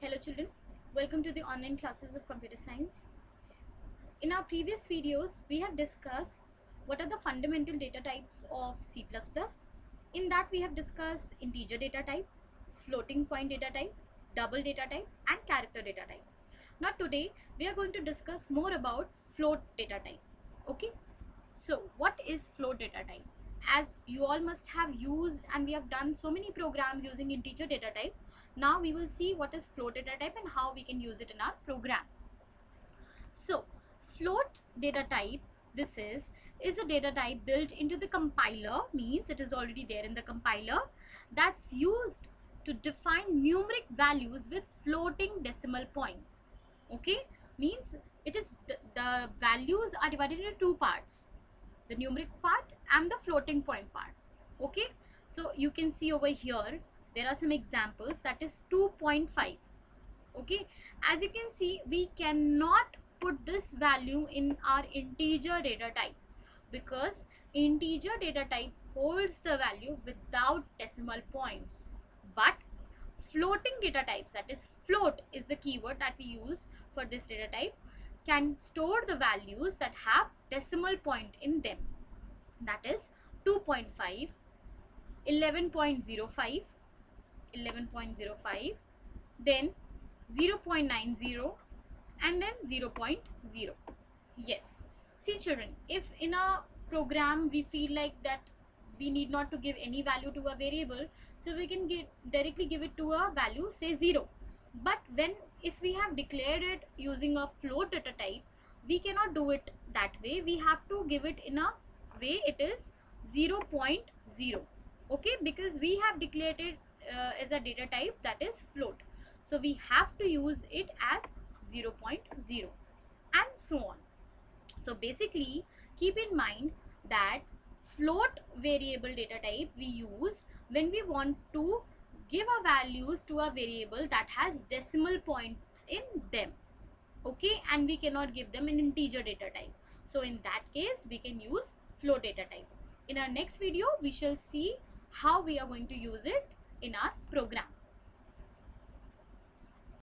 Hello children, welcome to the online classes of computer science. In our previous videos, we have discussed what are the fundamental data types of C++. In that we have discussed integer data type, floating point data type, double data type and character data type. Now today we are going to discuss more about float data type. Okay, so what is float data type? As you all must have used and we have done so many programs using integer data type, now we will see what is float data type and how we can use it in our program. So float data type, this is a data type built into the compiler, means it is already there in the compiler, that's used to define numeric values with floating decimal points. Okay, means it is the values are divided into two parts, the numeric part and the floating point part. Okay, so you can see over here there are some examples, that is 2.5. okay, as you can see we cannot put this value in our integer data type because integer data type holds the value without decimal points, but floating data types, that is float is the keyword that we use for this data type, can store the values that have decimal point in them, that is 2.5, 11.05, 11.05, then 0.90 and then 0.0. Yes, see children, if in a program we feel like that we need not to give any value to a variable, so we can directly give it to a value, say 0. But when if we have declared it using a float data type, we cannot do it that way. We have to give it in a way it is 0.0. okay, because we have declared it as a data type that is float, so we have to use it as 0.0 and so on. So basically keep in mind that float variable data type we use when we want to give our values to a variable that has decimal points in them, okay, and we cannot give them an integer data type. So in that case we can use float data type. In our next video we shall see how we are going to use it in our program.